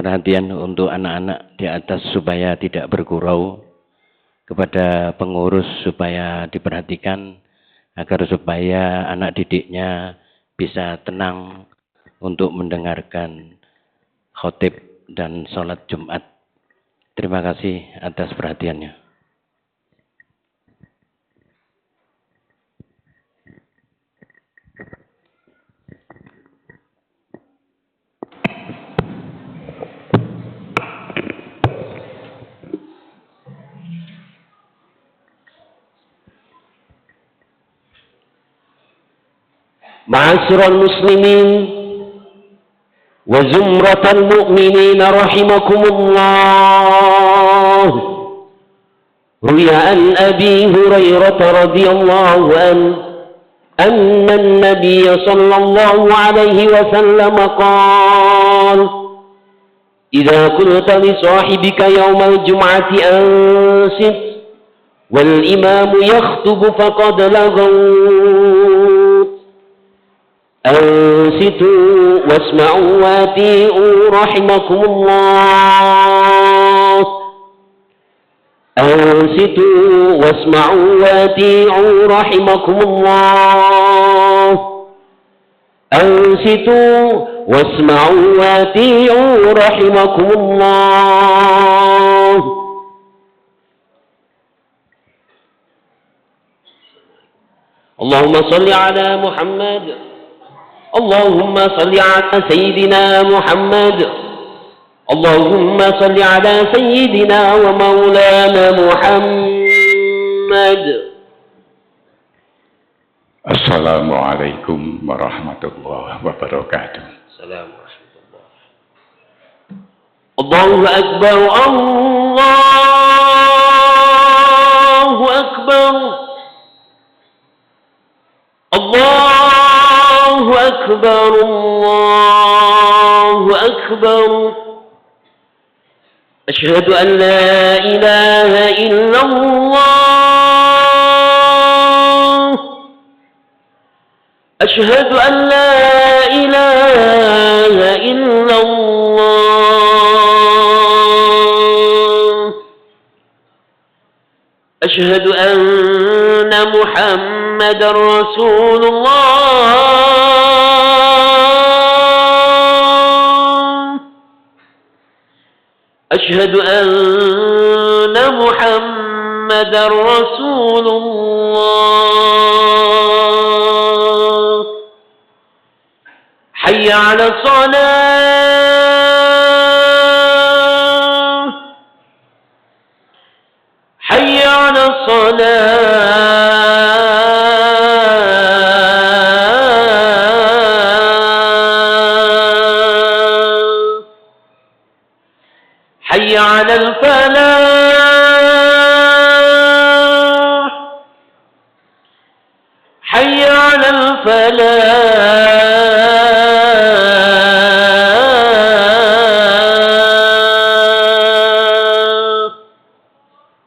perhatian untuk anak-anak di atas supaya tidak bergurau, kepada pengurus supaya diperhatikan agar supaya anak didiknya bisa tenang untuk mendengarkan khotib dan sholat Jumat. Terima kasih atas perhatiannya. Ma'asyiral muslimin wa zumratal mu'minin rahimakumullah. Ruya an Abi Hurairah radhiyallahu anna an-nabiy sallallahu alaihi wasallam qala idza qulta li sahibika yawmal jum'ati ansit wal imam yakhthubu faqad laghawt أنصتوا واسمعوا وأطيعوا رحمكم الله أنصتوا واسمعوا وأطيعوا رحمكم الله أنصتوا واسمعوا وأطيعوا رحمكم الله. اللهم صل على محمد اللهم صل على سيدنا محمد اللهم صل على سيدنا ومولانا محمد. Assalamualaikum warahmatullahi wabarakatuh. Assalamualaikum warahmatullahi wabarakatuh. Allahu Akbar, Allahu Akbar, Allahu Akbar, Allahu Akbar. Asyhadu an la ilaha illallah. Asyhadu an la ilaha illallah. Asyhadu anna Muhammadar Rasulullah. أشهد أن محمدا رسول الله. حي على الصلاة حي على الصلاة. حي على الفلاح حي على الفلاح.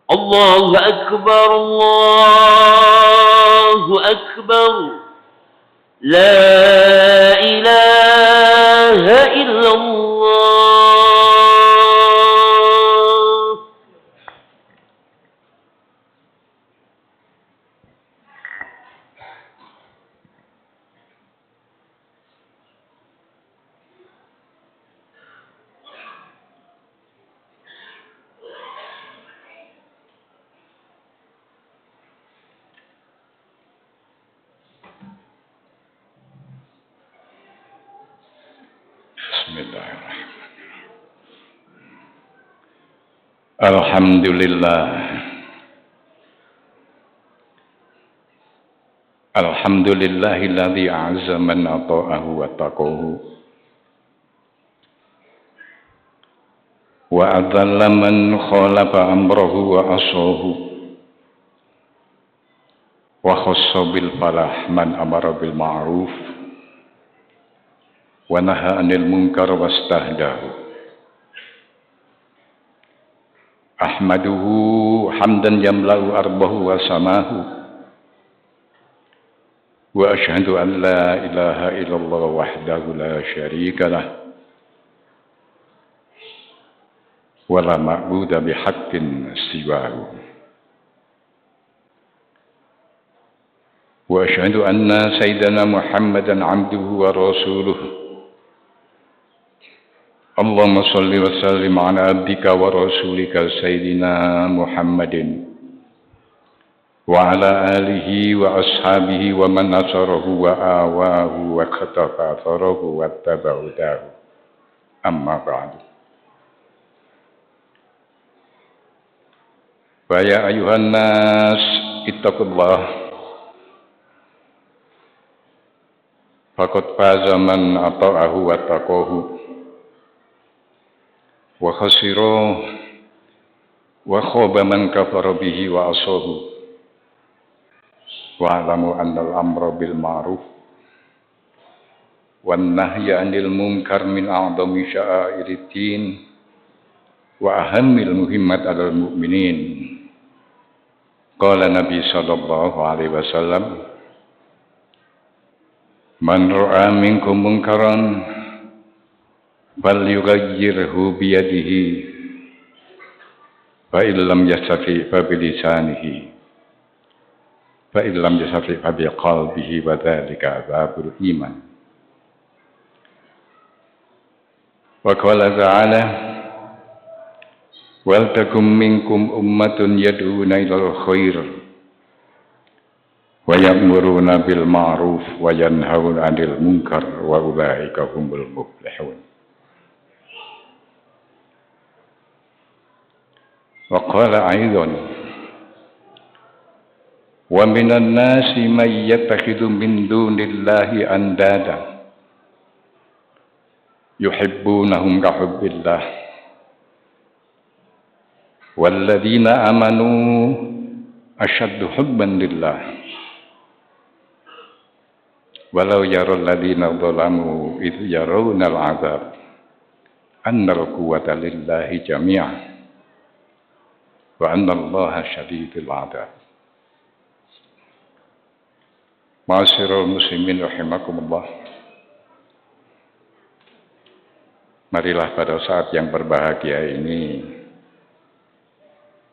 الله أكبر الله أكبر لا إله إلا الله. Bismillahirrahmanirrahim. Alhamdulillah. Alhamdulillahilladzi a'azza man ata'ahu wa taqahu wa adalla man khalafa amrahu wa asahu wa khassa bil falah man amara bil ma'ruf wa naha 'anil munkar wastahdahu. Ahmaduhu hamdan yamla'u arbahu wa samahu wa ashhadu an la ilaha illallah wahdahu la syarika lah ولا معبود بحق سواه وأشهد أن سيدنا محمدا عبده ورسوله اللهم صل وسلم على عبدك ورسولك سيدنا محمد وعلى آله وأصحابه ومن نصره وآواه واقتفى أثره واتبع هداه أما بعد فيا أيها الناس اتقوا الله فقد فاز من أطاعه واتقاه وخسر وخاب من كفر به وعصاه واعلموا أن الأمر بالمعروف والنهي عن المنكر من أعظم شعائر الدين وأهم المهمات على المؤمنين قال النبي صلى الله عليه وسلم من رأى منكم منكرا فليغيره بيده فإن لم يستطع فبلسانه فإن لم يستطع فبقلبه وذلك عذاب الإيمان وقال تعالى ولتكن منكم أمة يدعون إلى الخير ويأمرون بالمعروف وينهون عن المنكر وأولئك هم المفلحون وقال أيضا ومن الناس من يتخذ من دون الله أندادا يحبونهم كحب الله والذين آمنوا أشد حبا لله ولو يرى الذين ظلموا إذ يرون العذاب أن القوة لله جميعا وأن الله شديد العذاب. Ma'asyiral muslimin rahimakumullah. Marilah pada saat yang berbahagia ini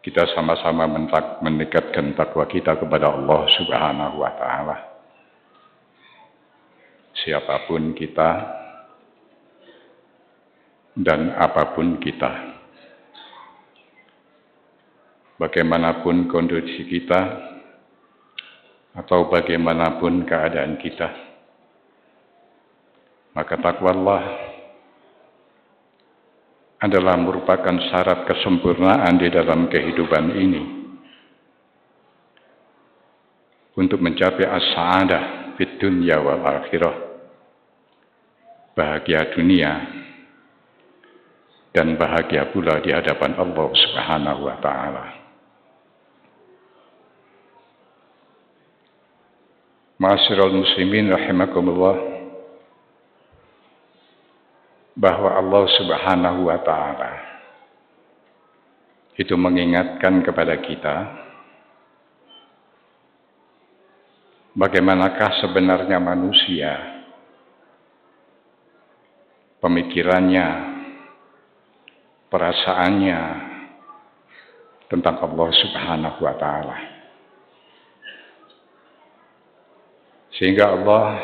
kita sama-sama meningkatkan takwa kita kepada Allah Subhanahu wa taala. Siapapun kita dan apapun kita. Bagaimanapun kondisi kita atau bagaimanapun keadaan kita, maka takwa Allah adalah merupakan syarat kesempurnaan di dalam kehidupan ini untuk mencapai as-sa'adah fid dunya wal akhirah, bahagia dunia dan bahagia pula di hadapan Allah Subhanahu wa taala. Ma'asyiral muslimin rahimakumullah, bahwa Allah Subhanahu wa taala itu mengingatkan kepada kita bagaimanakah sebenarnya manusia, pemikirannya, perasaannya tentang Allah Subhanahu wa taala. Sehingga Allah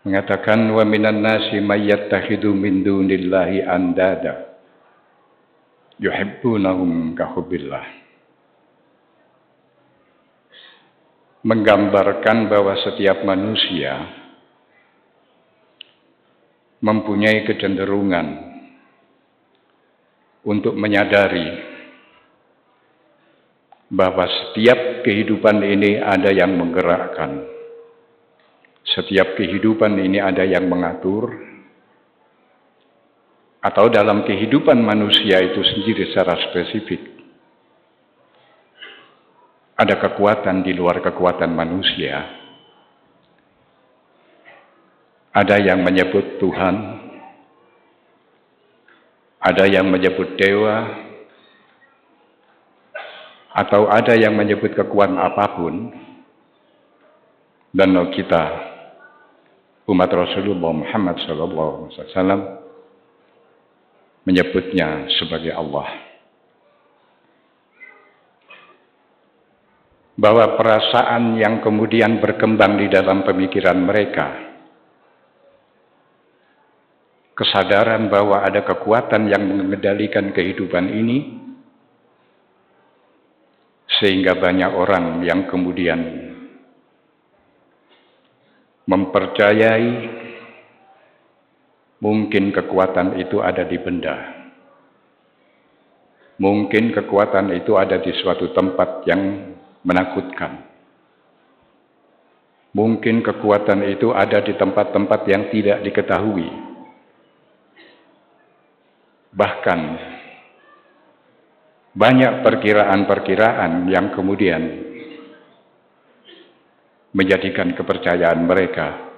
mengatakan wa minan nasi may yattakhidhu min dunillahi andada yuhibbunahum ka hubbillah. Menggambarkan bahwa setiap manusia mempunyai kecenderungan untuk menyadari bahwa setiap kehidupan ini ada yang menggerakkan, setiap kehidupan ini ada yang mengatur, atau dalam kehidupan manusia itu sendiri secara spesifik ada kekuatan di luar kekuatan manusia. Ada yang menyebut Tuhan, ada yang menyebut dewa, atau ada yang menyebut kekuatan apapun. Dan kita umat Rasulullah Muhammad SAW menyebutnya sebagai Allah. Bahwa perasaan yang kemudian berkembang di dalam pemikiran mereka, kesadaran bahwa ada kekuatan yang mengendalikan kehidupan ini, sehingga banyak orang yang kemudian mempercayai mungkin kekuatan itu ada di benda, mungkin kekuatan itu ada di suatu tempat yang menakutkan, mungkin kekuatan itu ada di tempat-tempat yang tidak diketahui. Bahkan banyak perkiraan-perkiraan yang kemudian menjadikan kepercayaan mereka,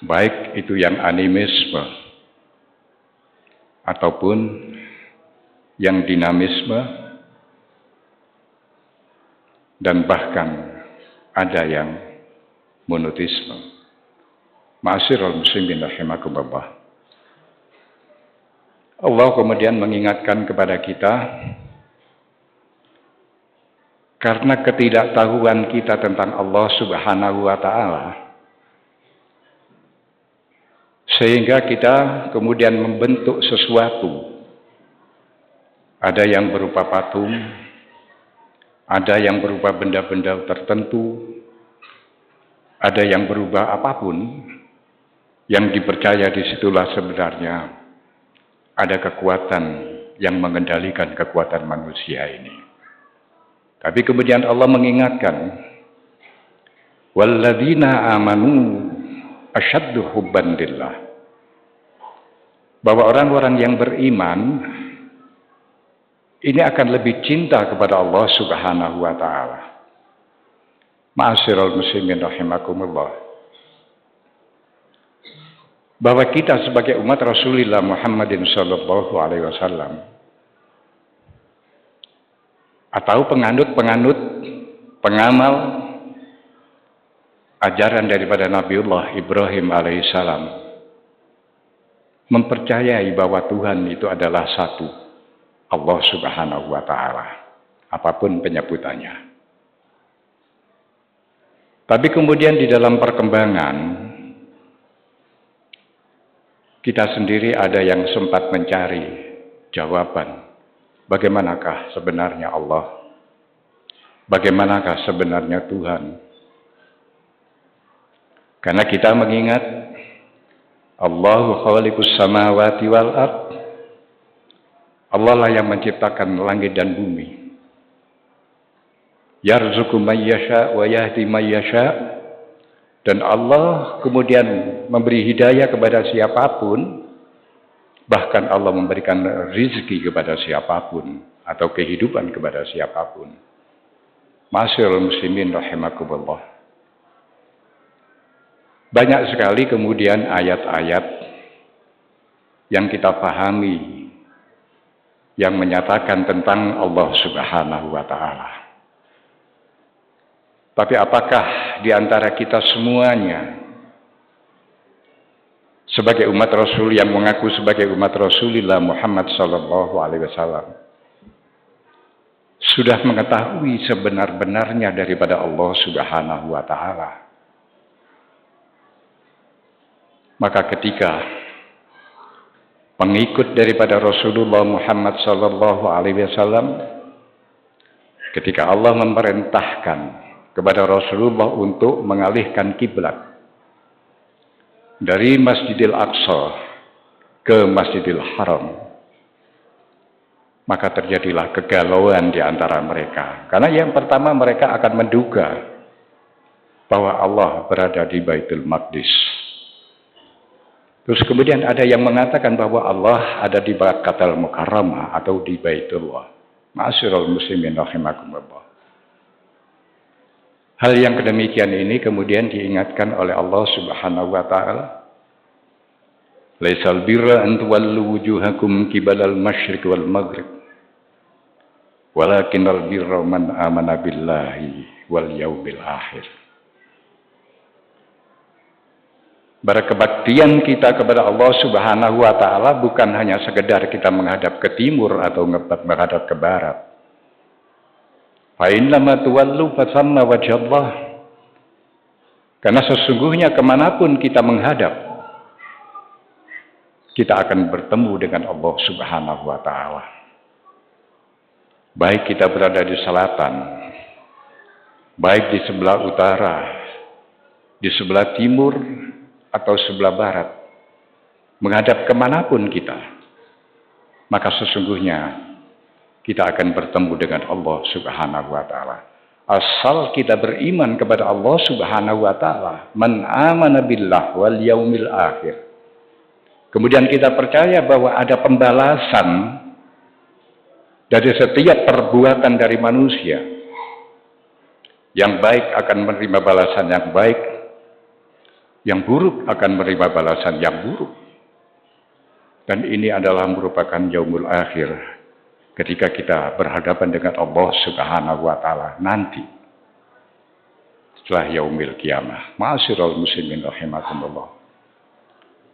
baik itu yang animisme ataupun yang dinamisme, dan bahkan ada yang monoteisme. Ma'asyiral muslimin rahimakumullah. Allah kemudian mengingatkan kepada kita, karena ketidaktahuan kita tentang Allah Subhanahu wa Ta'ala, sehingga kita kemudian membentuk sesuatu. Ada yang berupa patung, ada yang berupa benda-benda tertentu, ada yang berupa apapun, yang dipercaya disitulah sebenarnya ada kekuatan yang mengendalikan kekuatan manusia ini. Tapi kemudian Allah mengingatkan, walladzina amanu asyaddu hubban lillah, bahwa orang-orang yang beriman ini akan lebih cinta kepada Allah Subhanahu wa Ta'ala. Ma'asyiral muslimin rahimakumullah. Bahwa kita sebagai umat Rasulullah Muhammadin sallallahu alaihi wasallam atau penganut-penganut, pengamal ajaran daripada Nabiullah Ibrahim alaihissalam, mempercayai bahwa Tuhan itu adalah satu, Allah Subhanahu wa Ta'ala, apapun penyebutannya. Tapi kemudian di dalam perkembangan, kita sendiri ada yang sempat mencari jawaban, bagaimanakah sebenarnya Allah? Bagaimanakah sebenarnya Tuhan? Karena kita mengingat Allahu khaliqus samawati wal ard, Allah lah yang menciptakan langit dan bumi. Yarzuqu may yasha wa yahdi may yasha. Dan Allah kemudian memberi hidayah kepada siapapun, bahkan Allah memberikan rizki kepada siapapun atau kehidupan kepada siapapun. Ma'asyiral muslimin rahimakumullah. Banyak sekali kemudian ayat-ayat yang kita pahami yang menyatakan tentang Allah Subhanahu wa Ta'ala. Tapi apakah di antara kita semuanya sebagai umat Rasul yang mengaku sebagai umat Rasulullah Muhammad sallallahu alaihi wasallam sudah mengetahui sebenar-benarnya daripada Allah Subhanahu wa Ta'ala? Maka ketika pengikut daripada Rasulullah Muhammad sallallahu alaihi wasallam, ketika Allah memerintahkan kepada Rasulullah untuk mengalihkan kiblat dari Masjidil Aqsa ke Masjidil Haram, maka terjadilah kegalauan di antara mereka. Karena yang pertama mereka akan menduga bahwa Allah berada di Baitul Maqdis. Terus kemudian ada yang mengatakan bahwa Allah ada di Baqqatul Mukarramah atau di Baitullah. Ma'asyiral muslimin rahimakumullah. Hal yang kedemikian ini kemudian diingatkan oleh Allah Subhanahu wa Ta'ala. Laisal birra an tuwallu wujuhakum qibalal masyriq wal maghrib, walakinnal birra man amana billahi wal yaumil akhir. Berkebaktian kita kepada Allah Subhanahu wa taala bukan hanya sekedar kita menghadap ke timur atau menghadap ke barat. Fa innama tuwallu fasamma wajhallah. Karena sesungguhnya kemanapun kita menghadap, kita akan bertemu dengan Allah Subhanahu wa taala. Baik kita berada di selatan, baik di sebelah utara, di sebelah timur, atau sebelah barat, menghadap kemanapun kita, maka sesungguhnya kita akan bertemu dengan Allah Subhanahu wa ta'ala. Asal kita beriman kepada Allah Subhanahu wa ta'ala, man amana billah wal yaumil akhir. Kemudian kita percaya bahwa ada pembalasan dari setiap perbuatan dari manusia. Yang baik akan menerima balasan yang baik, yang buruk akan menerima balasan yang buruk. Dan ini adalah merupakan yaumul akhir, ketika kita berhadapan dengan Allah Subhanahu wa ta'ala nanti setelah yaumil qiyamah. Ma'asyiral muslimin rahimakumullah.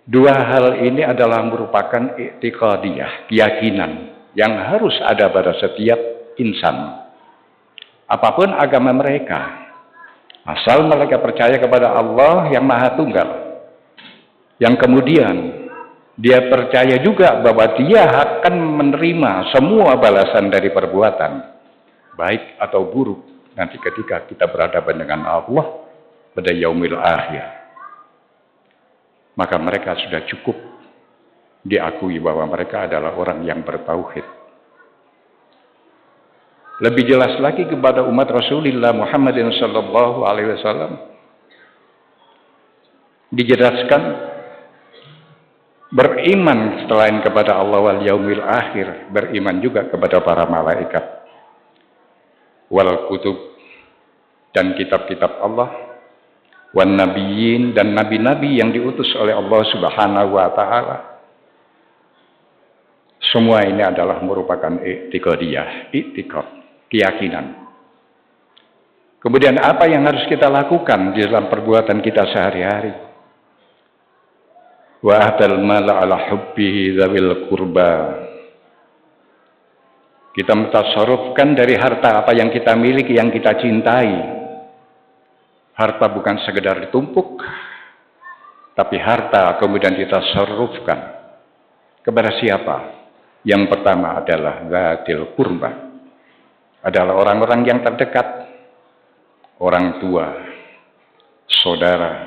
Dua hal ini adalah merupakan i'tiqadiyah, keyakinan yang harus ada pada setiap insan, apapun agama mereka. Asal mereka percaya kepada Allah yang Maha Tunggal, yang kemudian dia percaya juga bahwa dia akan menerima semua balasan dari perbuatan, baik atau buruk, nanti ketika kita berhadapan dengan Allah pada yaumil akhir. Maka mereka sudah cukup diakui bahwa mereka adalah orang yang bertauhid. Lebih jelas lagi kepada umat Rasulullah Muhammadin sallallahu alaihi wasallam dijelaskan beriman selain kepada Allah wal yaumil akhir, beriman juga kepada para malaikat, wal kutub dan kitab-kitab Allah, wan nabiyyin dan nabi-nabi yang diutus oleh Allah Subhanahu wa taala. Semua ini adalah merupakan i'tiqadiyah, i'tiqad, keyakinan. Kemudian apa yang harus kita lakukan di dalam perbuatan kita sehari-hari? Wa atal mala ala hubbihi dzawil qurba. Kita mentasarrufkan dari harta apa yang kita miliki, yang kita cintai. Harta bukan sekedar ditumpuk, tapi harta kemudian ditasarrufkan kepada siapa? Yang pertama adalah dzatil qurba, adalah orang-orang yang terdekat, orang tua, saudara,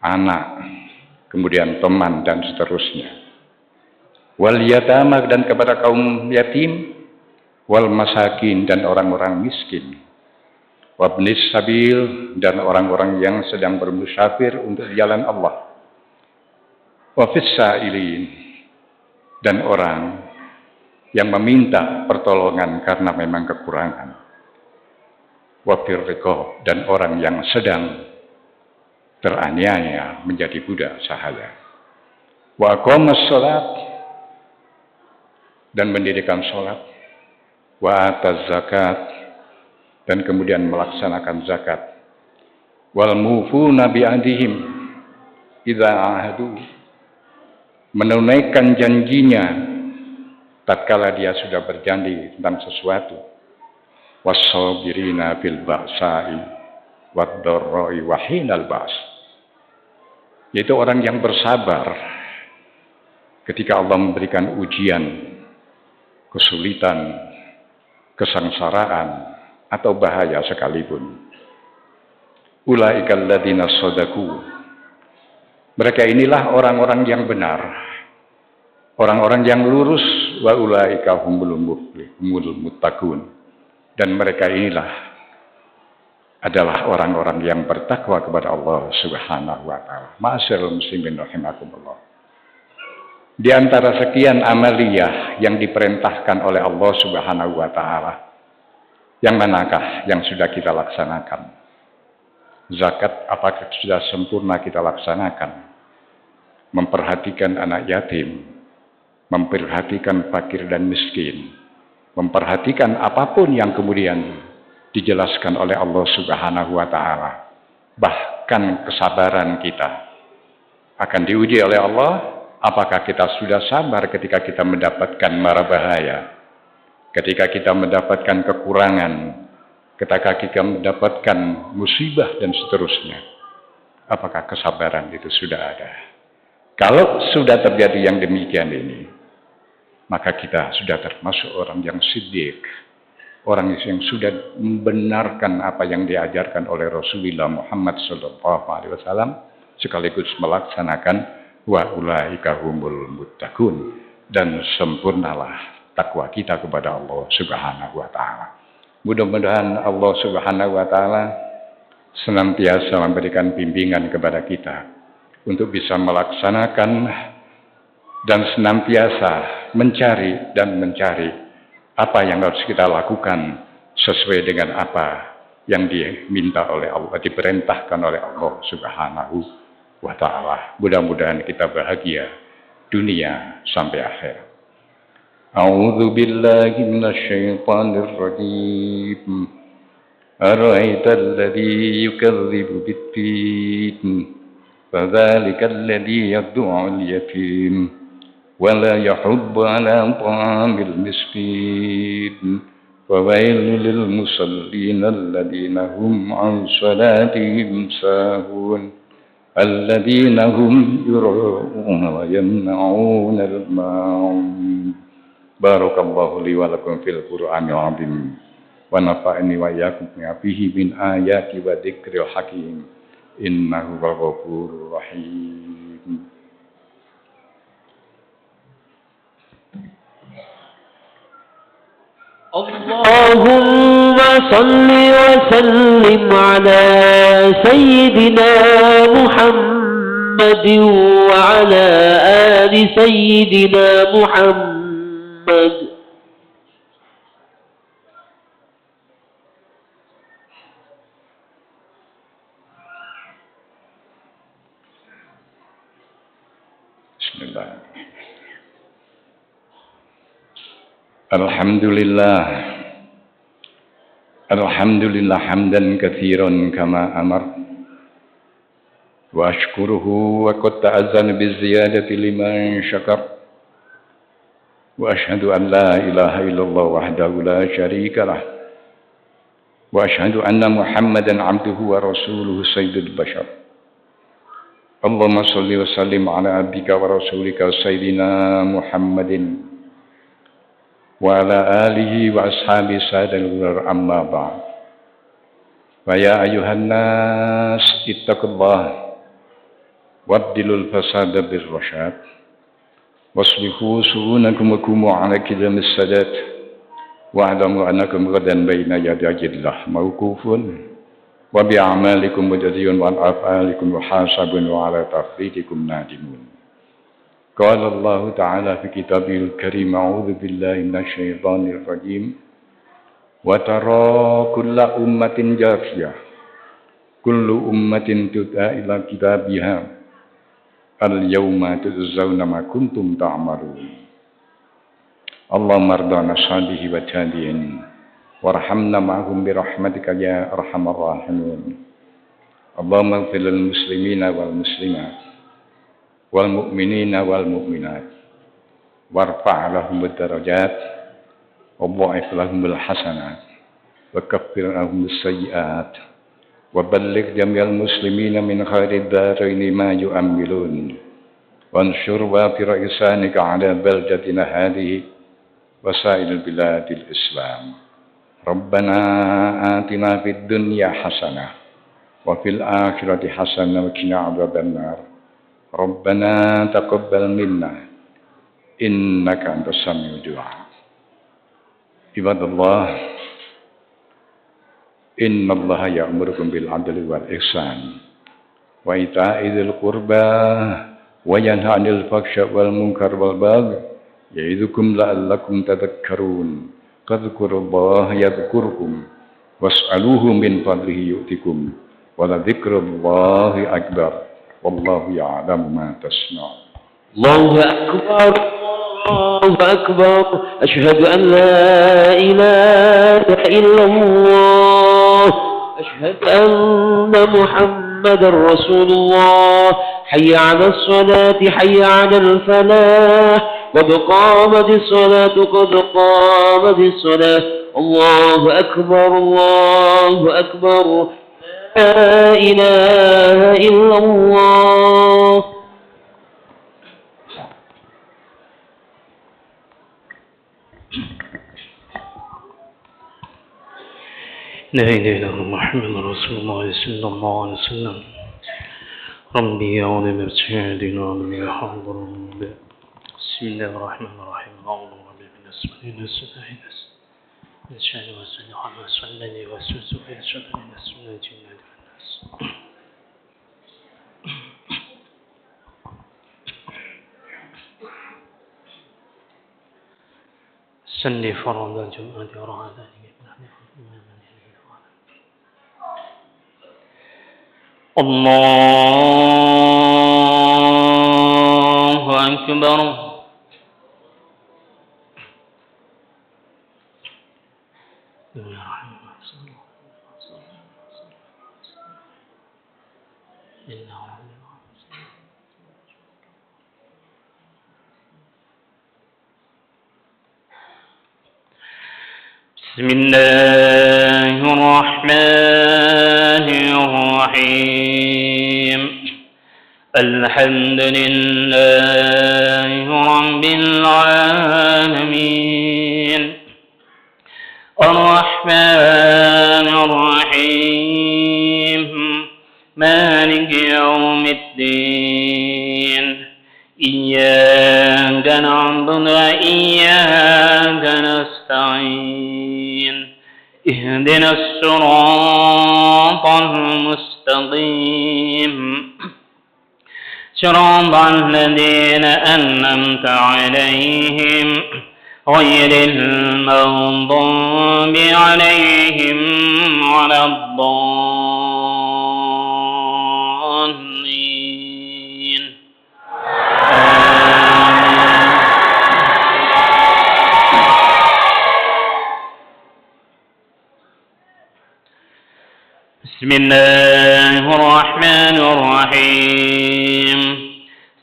anak, kemudian teman dan seterusnya. Wal yatama dan kepada kaum yatim, wal masakin dan orang-orang miskin. Wabnis sabil dan orang-orang yang sedang bermusafir untuk jalan Allah. Wafis sa'ilin dan orang yang meminta pertolongan karena memang kekurangan. Wafir riqab dan orang yang sedang teraniaya menjadi budak sahaya. Wa aqamas salat dan mendirikan salat. Wa ataz zakat dan kemudian melaksanakan zakat. Wal mufuna bi ahdihim idza ahadu, menunaikan janjinya tatkala dia sudah berjanji tentang sesuatu. Was-sabirina fil ba'sa'i wad-dharra'i wa hinal ba's, yaitu orang yang bersabar ketika Allah memberikan ujian, kesulitan, kesengsaraan atau bahaya sekalipun. Ulaikal ladzina shadaku, mereka inilah orang-orang yang benar, orang-orang yang lurus. Wa ulaika humul muttaqun, dan mereka inilah adalah orang-orang yang bertakwa kepada Allah Subhanahu wa taala. Ma'asyiral muslimin rahimakumullah. Di antara sekian amaliyah yang diperintahkan oleh Allah Subhanahu wa taala, yang manakah yang sudah kita laksanakan? Zakat apakah sudah sempurna kita laksanakan? Memperhatikan anak yatim, memperhatikan fakir dan miskin, memperhatikan apapun yang kemudian dijelaskan oleh Allah Subhanahu wa taala. Bahkan kesabaran kita akan diuji oleh Allah. Apakah kita sudah sabar ketika kita mendapatkan mara bahaya, ketika kita mendapatkan kekurangan, ketika kita mendapatkan musibah dan seterusnya. Apakah kesabaran itu sudah ada? Kalau sudah terjadi yang demikian ini, maka kita sudah termasuk orang yang siddiq, orang yang sudah membenarkan apa yang diajarkan oleh Rasulullah Muhammad SAW, sekaligus melaksanakan wa ulaika humul muttaqun, dan sempurnalah takwa kita kepada Allah Subhanahu wa taala. Mudah-mudahan Allah Subhanahu wa taala senantiasa memberikan bimbingan kepada kita untuk bisa melaksanakan dan senantiasa mencari apa yang harus kita lakukan sesuai dengan apa yang diminta oleh Allah, diperintahkan oleh Allah Subhanahu wa ta'ala. Mudah-mudahan kita bahagia dunia sampai akhir. A'udzu billahi minasyaitonir rajim. Ara'aita alladhi yukadzibu bid-din, fadzalikal ladzi yad'u'ul yatim wa la yahuddu 'ala ta'amil miskin. Fawailul lil musallin alladziina hum 'an shalatihim sahun. الذين هم يراءون ويمنعون الماعون. بارك الله لي ولكم في القرآن العظيم ونفعني وإياكم بما فيه من آيات وذكر الحكيم إنه هو الغفور الرحيم. اللهم صل وسلم على سيدنا محمد وعلى آل سيدنا محمد. بسم الله. Alhamdulillah hamdan katsiran kama amar wa ashkuruhu wa qad ta'azzana biziyadati liman syakar wa ashhadu an la ilaha illallah wahdahu la syarika lah wa ashhadu anna Muhammadan abduhu wa rasuluhu sayyidul bashar. Allahumma shalli wa sallim ala abdika wa rasulika sayyidina Muhammadin wa ala alihi wa ashabi sadal ghurur amma ba'd. Wa ya ayuhan nas ittaqullah wabdilul fasada bir rasyad waslihu su'unakum wa kumu ala kidamis sadat wa alamu annakum ghadan baina yadayillah mawqufun wa bi a'malikum mujaziyun wa af'alikum muhasabun wa ala tafridikum nadimun. قال الله تعالى في كتابه الكريم أعوذ بالله من الشيطان الرجيم وترى كل أمة جاثية كل أمة تدعى إلى كتابها اليوم تجزون ما كنتم تعملون. اللهم ارضنا صالح وتابعين وارحمنا معهم برحمتك يا أرحم الراحمين. اللهم اغفر للمسلمين والمسلمات والمؤمنين والمؤمنات وارفع لهم الدرجات وضاعف لهم الحسنات وكفر عنهم السيئات وبلغ جميع المسلمين من خير الدارين ما يؤملون وانشر وافر إحسانك على بلدتنا هذه وسائر بلاد الإسلام. ربنا آتنا في الدنيا حسنة وفي الآخرة حسنة وقنا عذاب النار. ربنا تقبل منا إنك أنت السميع الدعاء. عباد الله إن الله يأمركم بالعدل والإحسان وإيتاء ذي القربى وينهى عن الفحشاء والمنكر والبغي يعظكم لعلكم تذكرون. فاذكروا الله يذكركم واسألوه من فضله يؤتكم ولذكر الله أكبر والله يعلم ما تصنعون. الله أكبر الله أكبر أشهد أن لا إله إلا الله أشهد أن محمد محمد رسول الله حي على الصلاة حي على الفلاح قد قامت الصلاة قد قامت الصلاة الله أكبر الله أكبر لا إله إلا الله. لا إله إلا الله محمد رسول الله صلى الله عليه وسلم. ربي أعوذ بسيدنا من حضر بسم الله الرحمن الرحيم. أعوذ بالله من الناس من شر وسوء الوسواس الذي يوسوس في صدور الناس من الجنة والناس. سني فرض الجمعة ورعاة الله أكبر. بسم الله الرحمن الرحيم. الحمد لله رب العالمين الرحمن الرحيم مالك يوم الدين إياك نعبد وإياك نستعين اهدنا الصراط المستقيم صراط الذين أنعمت عليهم غير المغضوب عليهم ولا الضالين. بسم الله الرحمن الرحيم.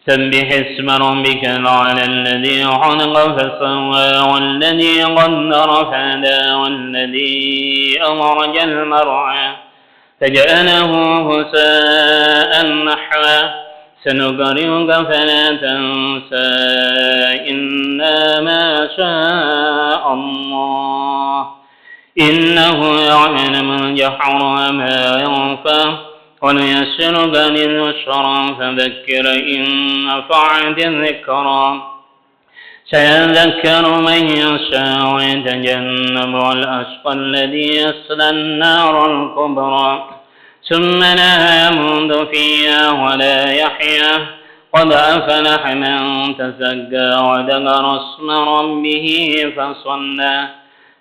سبح اسم ربك الأعلى الذي خلق فسوى والذي قدر فهدى والذي أخرج المرعى فجعله غثاء نحوا سنقرئك فلا تنسى إلا ما شاء الله إنه يعلم الجهر وما يخفى ونيسرك لليسرى فذكر إن نفعت الذكرى سيذكر من يخشى ويتجنبها الأشقى الذي يصلى النار الكبرى ثم لا يموت فيها ولا يحيا قد أفلح من تزكى وذكر اسم ربه فصلى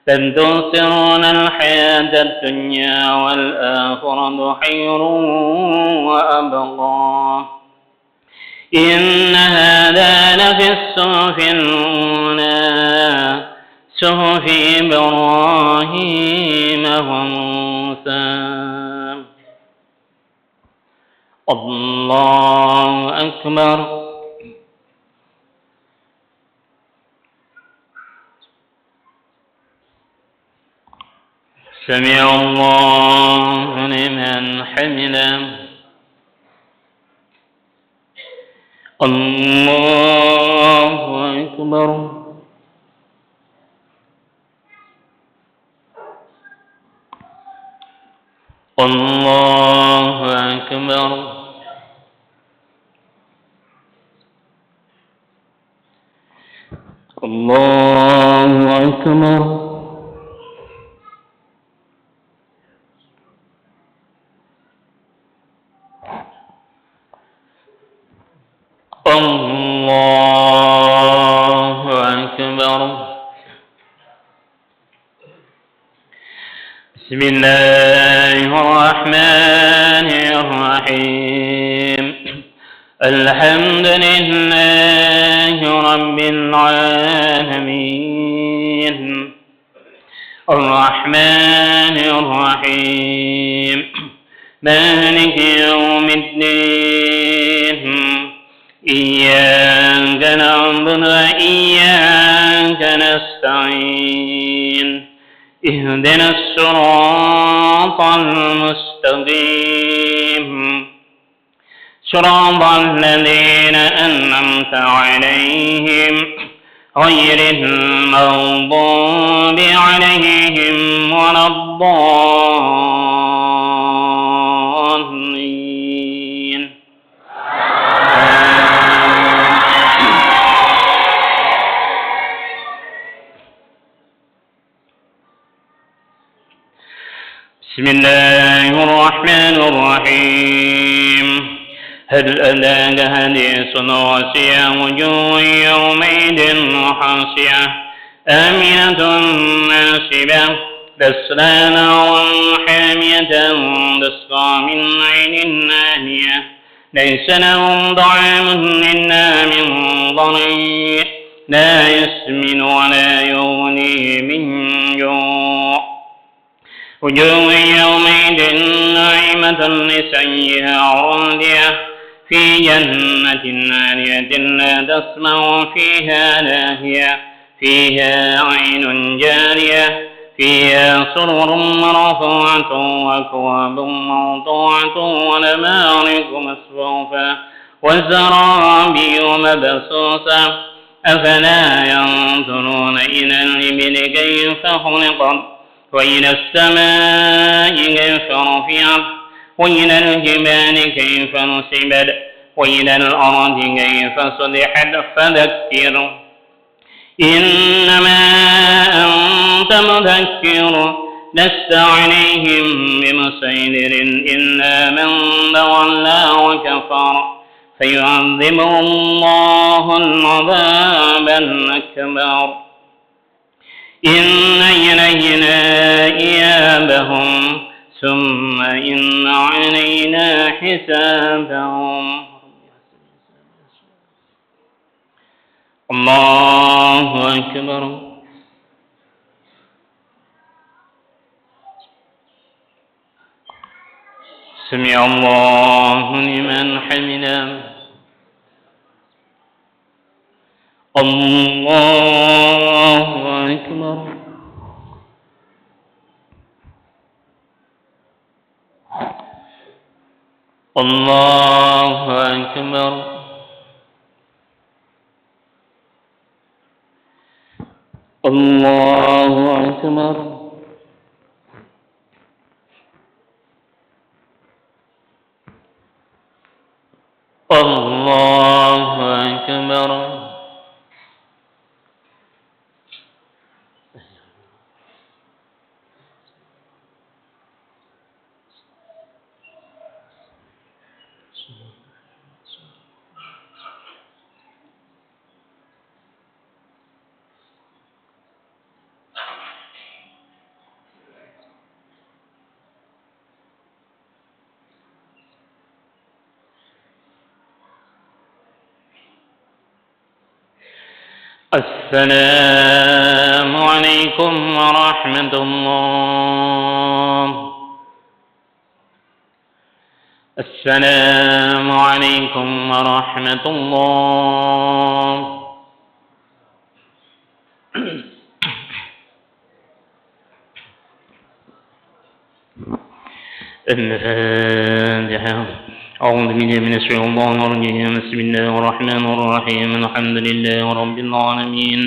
بل تؤثرون الحياة الدنيا والآخرة خير وأبقى إن هذا لفي الصحف الأولى صحف إبراهيم وموسى. الله أكبر. سمع الله لمن حمده. الله أكبر. الله أكبر. الله أكبر. الله أكبر. بسم الله الرحمن الرحيم. الحمد لله رب العالمين الرحمن الرحيم مالك يوم الدين إياك نعبد وإياك نستعين اهدنا الصراط المستقيم صراط الذين أنعمت عليهم غير المغضوب عليهم ولا الضالين. بسم الله الرحمن الرحيم. هل أتاك حديث الغاشية وجوه يومئذ خاشعة آمنة ناصبة تصلى نارا حامية تسقى من عين آنية ليس لهم طعام إلا من ضريع لا يسمن ولا يغني من جوع وجوه يومئذ ناعمة لسعيها راضية في جنة عالية لا تسمع فيها لاهية فيها عين جارية فيها سرر مرفوعة وأكواب موضوعة ونمارق مصفوفة وزرابي مبثوثة أفلا ينظرون إلى الإبل كيف خلقت وإلى السماء كيف رفعت وإلى الجبال كيف نصبت وإلى الأرض كيف سطحت فذكر إنما أنت مذكر لست عليهم بمسيطر إلا من تولى وكفر فيعذبه الله العذاب الأكبر إن إلينا إيابهم ثم إن علينا حسابهم. الله أكبر. سمع الله لمن حمده. الله أكبر. الله أكبر. الله أكبر. الله أكبر. السلام عليكم ورحمة الله. السلام عليكم ورحمة الله. الفاتحة. أعوذ بالله من الشيطان الرجيم. بسم الله الرحمن الرحيم. الحمد لله رب العالمين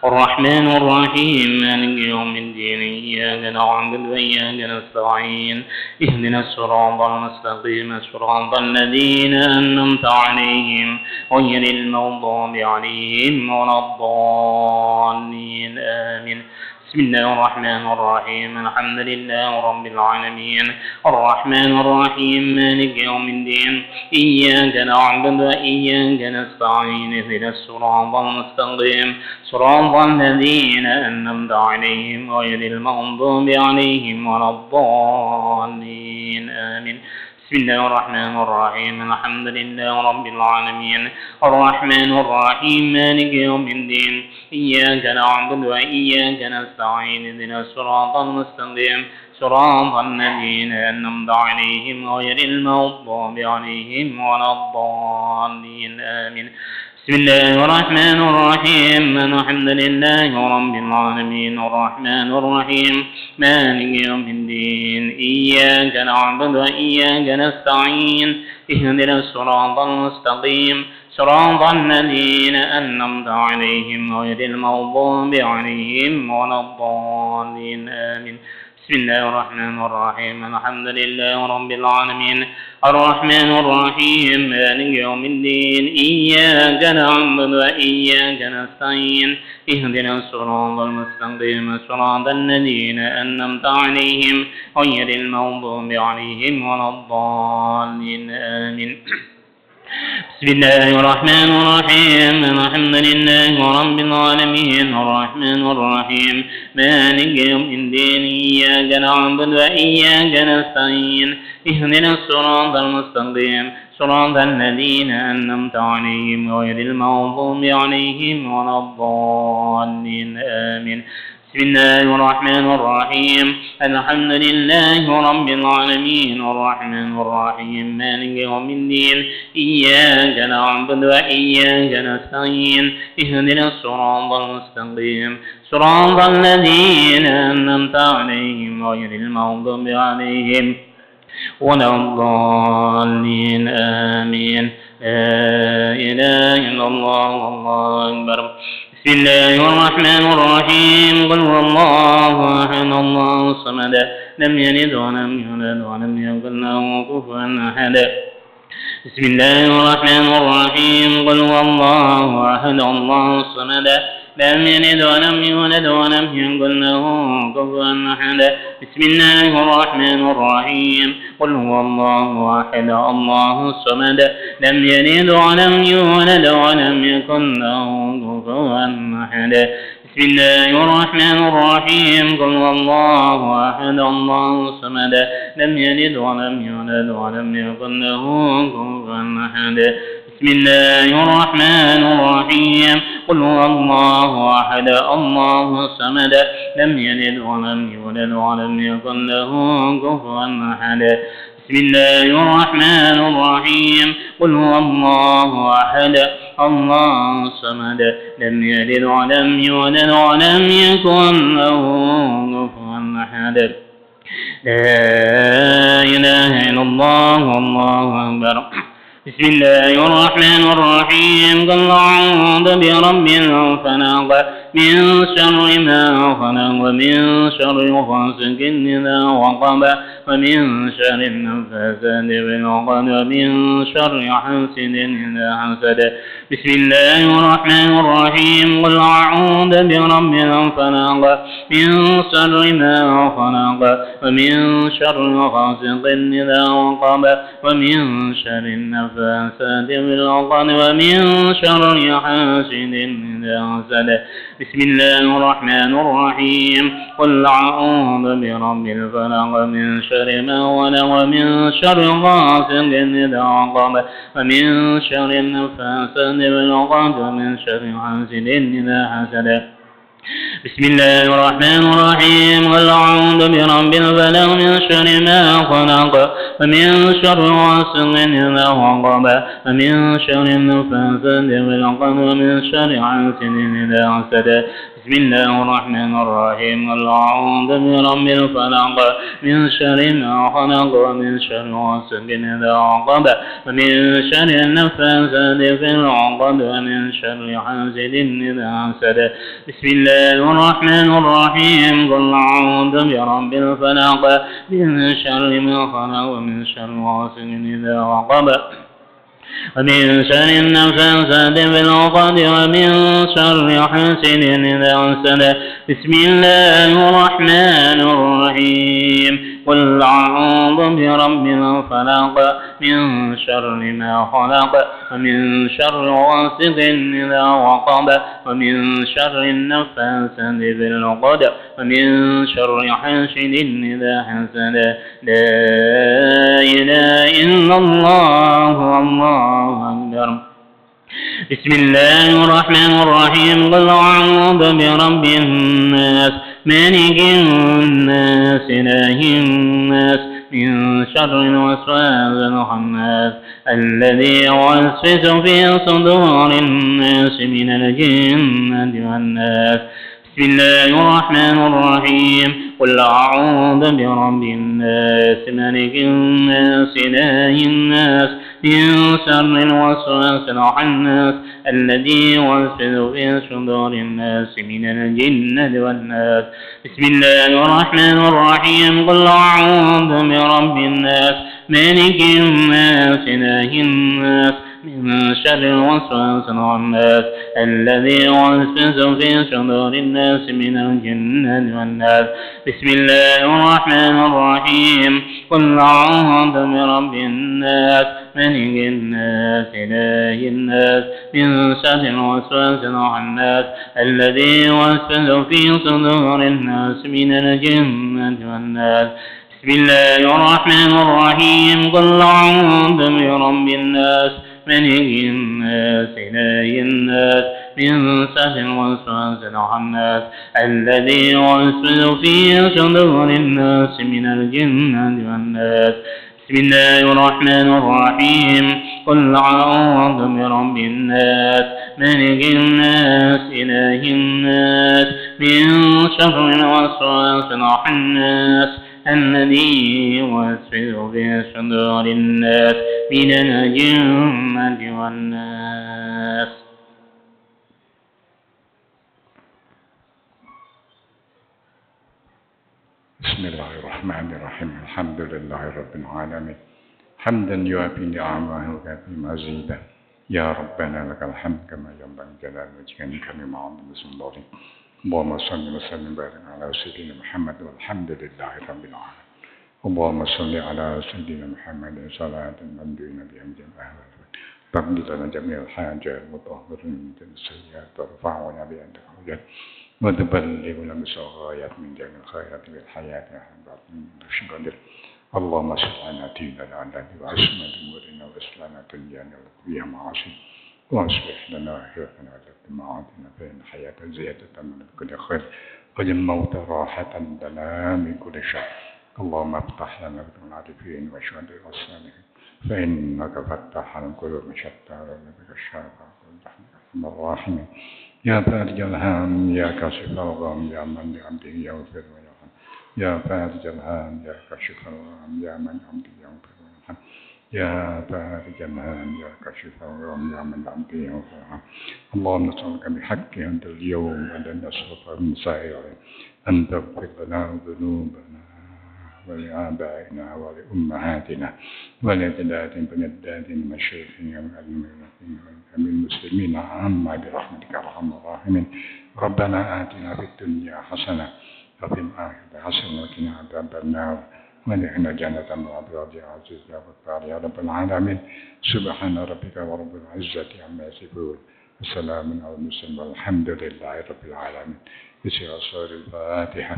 الرحمن الرحيم مالك يوم الدين إياك نعبد وإياك نستعين اهدنا الصراط المستقيم صراط الذين أنعمت عليهم غير المغضوب عليهم ولا الضالين آمين. بسم الله الرحمن الرحيم. الحمد لله رب العالمين الرحمن الرحيم مالك يوم الدين إياك نعبد وإياك نستعين اهدنا الصراط المستقيم صراط الذين أنعمت عليهم غير المغضوب عليهم ولا الضالين آمين. بسم الله الرحمن الرحيم. الحمد لله رب العالمين الرحمن الرحيم مالك يوم الدين إياك نعبد وإياك نستعين اهدنا الصراط المستقيم صراط الذين أنعمت عليهم غير المغضوب عليهم ولا الضالين آمين. بسم الله الرحمن الرحيم الحمد لله رب العالمين الرحمن الرحيم مالك يوم الدين إياك نعبد وإياك نستعين اهدنا الصراط المستقيم صراط الذين أنعمت عليهم غير المغضوب عليهم ولا الضالين آمين. بسم الله الرحمن الرحيم الحمد لله رب العالمين الرحمن الرحيم مالك يوم الدين إياك نعبد وإياك نستعين اهدنا الصراط المستقيم صراط الذين أنعمت عليهم غير المغضوب عليهم ولا الضالين آمين. بسم الله الرحمن الرحيم الحمد لله رب العالمين الرحمن الرحيم مالك يوم الدين إياك نعبد وإياك نستعين اهدنا الصراط المستقيم صراط الذين أنعمت عليهم غير المغضوب عليهم ولا الضالين آمين. بسم الله الرحمن الرحيم الحمد لله رب العالمين الرحمن الرحيم مالك يوم الدين إياك نعبد وإياك نستعين اهدنا الصراط المستقيم صراط الذين أنعمت عليهم غير المغضوب عليهم ولا الضالين آمين. لا إله إلا الله والله أكبر. بسم الله الرحمن الرحيم قل هو الله أحد الله الصمد لم يلد ولم يولد ولم يكن له كفوا أحد. بسم الله الرحمن الرحيم قل هو الله أحد الله الصمد لم يلد ولم يولد ولم يكن له كفوا أحد. بسم الله الرحمن الرحيم قل هو الله أحد الله الصمد لم يلد ولم يولد ولم يكن له كفوا أحد. بسم الله الرحمن الرحيم قل هو الله أحد الله الصمد لم يلد ولم يولد ولم يكن له كفوا أحد. بسم الله الرحمن الرحيم قل هو الله أحد الله الصمد لم يلد ولم يولد ولم يكن له كفوا أحد. بسم الله الرحمن الرحيم قل هو الله أحد الله الصمد لم يلد ولم يولد ولم يكن له كفوا أحد. لا إله إلا الله والله أكبر. بسم الله الرحمن الرحيم قل أعوذ برب الفلق من شر ما خلق ومن شر غاسق إذا وقب ومن شر النفاثات في العقد ومن شر حاسد إذا حسد. بسم الله الرحمن الرحيم قل أعوذ برب الفلق من شر ما خلق ومن شر غاسق إذا وقب ومن شر النفاثات في العقد ومن شر حاسد إذا حسد. بسم الله الرحمن الرحيم قل أعوذ برب الفلق من شر ما خلق ومن شر غاسق إذا وقب ومن شر النفاثات في العقد ومن شر حاسد إذا حسد. بسم الله الرحمن الرحيم قل أعوذ برب الفلق من شر ما خلق ومن شر غاسق إذا وقب ومن شر النفاثات في العقد ومن شر حاسد إذا حسد. بسم الله الرحمن الرحيم قل أعوذ برب الفلق من شر ما خلق ومن شر غاسق إذا وقب ومن شر النفاثات في العقد ومن شر حاسد إذا حسد. بسم الله الرحمن الرحيم قل أعوذ برب الفلق من شر ما خلق ومن شر غاسق إذا وقب ومن شر النفاثات في العقد ومن شر حاسد إذا حسد. بسم الله الرحمن الرحيم قل أعوذ برب الفلق من شر ما خلق ومن شر غاسق إذا وقب ومن شر النفاثات في العقد ومن شر حاسد إذا حسد. لا إله إلا الله والله أكبر. بسم الله الرحمن الرحيم قل أعوذ برب الناس مالك الناس إله الناس من شر الوسواس الخناس الذي يوسوس في صدور الناس من الجنة والناس. بسم الله الرحمن الرحيم. قل أعوذ برب الناس ملك الناس إله الناس من شر الوسواس الخناس الذي يوسوس في صدور الناس من الجنة والناس. بسم الله الرحمن الرحيم. قل أعوذ برب الناس ملك الناس إله الناس من شر الوسواس الخناس الذي يوسوس في صدور الناس من الجنة والناس. بسم الله الرحمن الرحيم. قل أعوذ برب الناس ملك الناس إله الناس من شر الوسواس الخناس الذي يوسوس في صدور الناس من الجنة والناس. بسم الله الرحمن الرحيم. قل أعوذ برب الناس ملك الناس إله الناس من شر الوسواس الخناس الذي يوسوس في صدور الناس من الجنة والناس. بسم الله الرحمن الرحيم. قل أعوذ برب الناس ملك الناس إله الناس من شر الوسواس الخناس الذي يوسوس في صدور الناس من الجنة والناس. بسم الله الرحمن الرحيم. الحمد لله رب العالمين حمدا يوافي نعمه ويكافي مزيدا. يا ربنا لك الحمد كما ينبغي جلال وجهك كما عظم اسم الله. اللهم صل وسلم وبارك على سيدنا محمد والحمد لله رب العالمين. اللهم صل على سيدنا محمد صلاة من دون بهم جميع تقضي لنا جميع الحاجات وتطهر من السيئات وترفعنا بأنك حجات وتبلغنا بسغايات من جميع الخيرات في الحياة والآخرة. اللهم صل على ديننا على وعصمة أمورنا وإسلامنا دنيانا وفيها معاصي واصلح لنا آخرتنا وتقم معادنا فإن الحياة زيادة من كل خير وجعل الموت راحة لنا من كل شر. اللهم افتح لنا فتح العارفين وشهداء الصالحين فإنك فتح على القلوب شتى ولبك الشافع والرحمن الراحمين. يا فارج الهام يا كاشف الغم يا من بعبده يغفر ويرحم. يا فارج الهام يا كاشف الغم يا من بعبده يغفر ويرحم. يا فارج الهام يا كاشف الغم يا من بعبده يغفر ويرحم. اللهم نسألك بحق أنت اليوم ولن نصرف من سائر أن تغفر لنا ذنوبنا ولآبائنا ولأمهاتنا ولجدات بجدات مشايخنا من المسلمين عامة برحمتك يا أرحم الراحمين. ربنا آتنا في الدنيا حسنة وفي الآخرة حسنة وقنا عذاب النار وادخلنا جنة الأبرار يا عزيز يا غفار يا رب العالمين. سبحان ربك ورب العزة عما يصفون وسلام على المرسلين والحمد لله رب العالمين. بسم الله الفاتحة.